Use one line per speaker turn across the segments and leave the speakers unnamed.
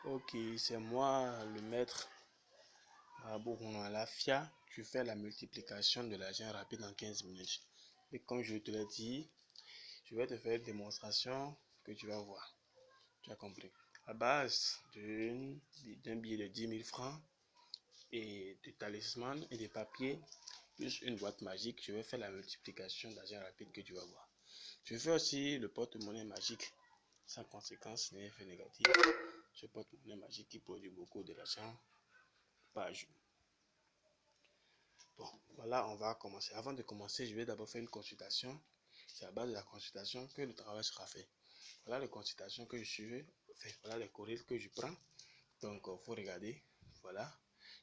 Ok, c'est moi le maître Marabout Lafia. Tu fais la multiplication de l'argent rapide en 15 minutes. Et comme je te l'ai dit, je vais te faire une démonstration que tu vas voir. Tu as compris. À base d'un billet de 10 000 francs et de talisman et de papier, plus une boîte magique, je vais faire la multiplication d'argent rapide que tu vas voir. Je fais aussi le porte-monnaie magique, sans conséquence ni effet négatif. Ce porte-monnaie magique qui produit beaucoup de l'argent par jour. Bon, voilà, on va commencer. Avant de commencer, je vais d'abord faire une consultation. C'est à base de la consultation que le travail sera fait. Voilà les consultations que je suis fait. Voilà les courriels que je prends. Donc, il faut regarder. Voilà.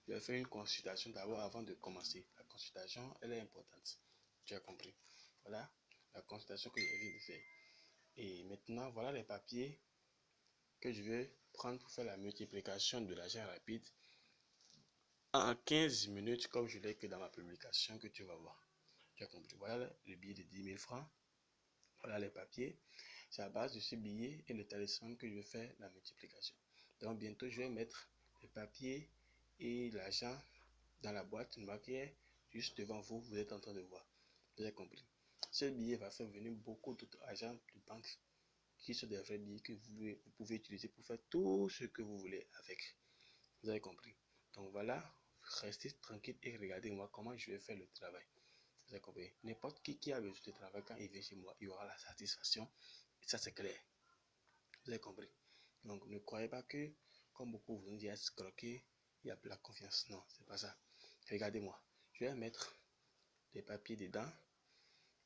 Je vais faire une consultation d'abord avant de commencer. La consultation, elle est importante. Tu as compris. Voilà la consultation que je viens de faire. Et maintenant, voilà les papiers que je vais prendre pour faire la multiplication de l'argent rapide en 15 minutes, comme je l'ai écrit dans ma publication que tu vas voir. Tu as compris. Voilà le billet de 10 000 francs. Voilà les papiers. C'est à base de ce billet et le talisman que je vais faire la multiplication. Donc bientôt, je vais mettre les papiers et l'argent dans la boîte noire qui est juste devant vous. Vous êtes en train de voir. Vous avez compris. Ce billet va faire venir beaucoup d'autres agents de banque qui sont des vrais billets que vous pouvez utiliser pour faire tout ce que vous voulez avec. Vous avez compris. Donc voilà, restez tranquille et regardez-moi comment je vais faire le travail. Vous avez compris. N'importe qui a besoin de travail, quand il vient chez moi, il y aura la satisfaction. Et ça, c'est clair. Vous avez compris. Donc ne croyez pas que, comme beaucoup vous disent, escroquer, il n'y a plus la confiance. Non, c'est pas ça. Regardez-moi. Je vais mettre des papiers dedans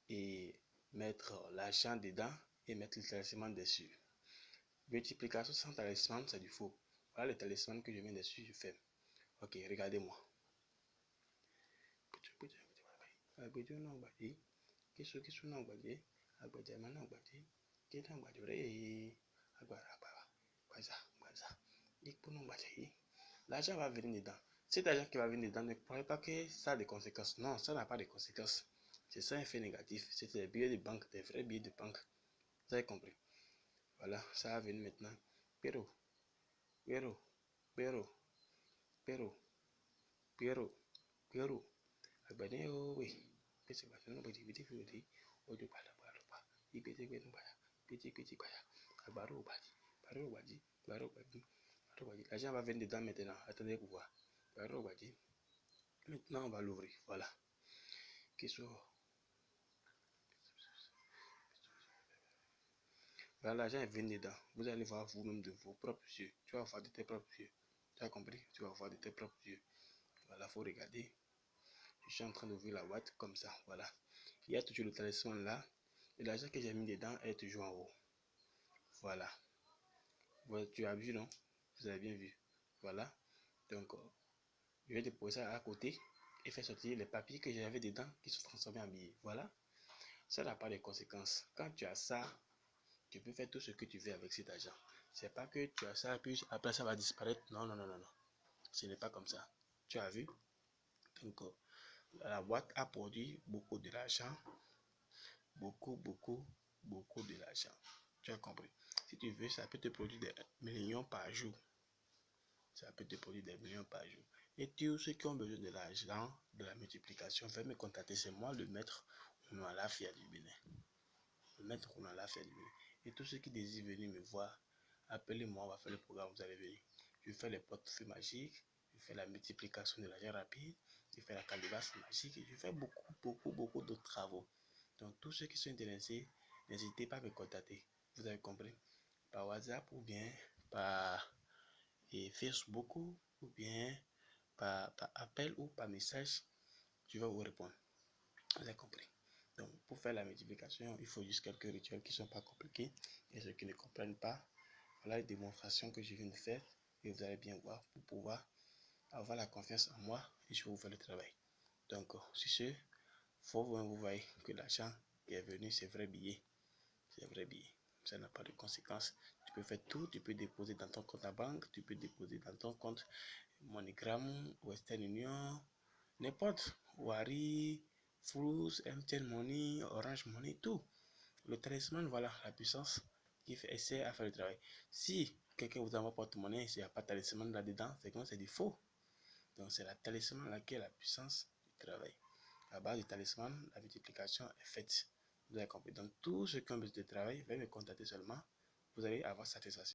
et mettre l'argent dedans et mettre le talisman dessus. Multiplication sans talisman, c'est du faux. Voilà le talisman que je mets dessus, je fais. Ok, regardez-moi. L'argent va venir dedans. Cet argent qui va venir dedans, ne croyez pas que ça a des conséquences. Non, ça n'a pas de conséquences. C'est ça un fait négatif. C'est des billets de banque, des vrais billets de banque. Vous avez compris. Voilà, ça va venir maintenant. Pero, pero, pero, pero, pero, pero. Agbade oui. Pese ba no bodi biti fi ojo pada pa. Ipete gbe no baya. Pete baya. Agbaro baji. Baro baji. Baro baji. Baro baji. L'argent va venir dedans maintenant. Attendez pour voir. Baro baji. Maintenant on va l'ouvrir. Voilà. Voilà, l'argent est venu dedans. Vous allez voir vous-même de vos propres yeux. Tu vas voir de tes propres yeux. Tu as compris? Tu vas voir de tes propres yeux. Voilà, il faut regarder. Je suis en train d'ouvrir la boîte comme ça. Voilà. Il y a toujours le talisman là. Et l'argent que j'ai mis dedans est toujours en haut. Voilà. Tu as vu, non? Vous avez bien vu. Voilà. Donc, je vais déposer ça à côté et faire sortir les papiers que j'avais dedans qui sont transformés en billets. Voilà. Ça n'a pas de conséquences. Quand tu as ça, tu peux faire tout ce que tu veux avec cet argent. C'est pas que tu as ça, puis après ça va disparaître. Non, non, non, non, non. Ce n'est pas comme ça. Tu as vu? Donc, la boîte a produit beaucoup de l'argent. Beaucoup de l'argent. Tu as compris? Si tu veux, ça peut te produire des millions par jour. Ça peut te produire des millions par jour. Et tous ceux qui ont besoin de l'argent, de la multiplication, veuillez me contacter. C'est moi le maître Lafia du Bénin. Le maître Lafia du Bénin. Et tous ceux qui désirent venir me voir, appelez-moi, on va faire le programme, vous allez venir. Je fais les portefeuilles magiques, je fais la multiplication de l'argent rapide, je fais la calebasse magique, et je fais beaucoup d'autres travaux. Donc, tous ceux qui sont intéressés, n'hésitez pas à me contacter. Vous avez compris? Par WhatsApp ou bien par Facebook ou bien par appel ou par message, je vais vous répondre. Vous avez compris? Donc, pour faire la multiplication, il faut juste quelques rituels qui ne sont pas compliqués. Et ceux qui ne comprennent pas, voilà les démonstrations que je viens de faire. Et vous allez bien voir pour pouvoir avoir la confiance en moi et je vais vous faire le travail. Donc, sur ce, vous voyez que l'argent qui est venu, c'est vrai billet. C'est vrai billet. Ça n'a pas de conséquences. Tu peux faire tout. Tu peux déposer dans ton compte à banque. Tu peux déposer dans ton compte MoneyGram, Western Union, n'importe. Wari, Fruits, MTN Money, Orange Money, tout. Le talisman, voilà la puissance qui essaie à faire le travail. Si
quelqu'un vous envoie porte-monnaie, s'il n'y a pas de talisman là-dedans, c'est comme c'est du faux. Donc c'est la talisman là qui est la puissance du travail. À base du talisman, la multiplication est faite. Vous avez compris. Donc tous ceux qui ont besoin de travail, veuillez me contacter seulement. Vous allez avoir satisfaction.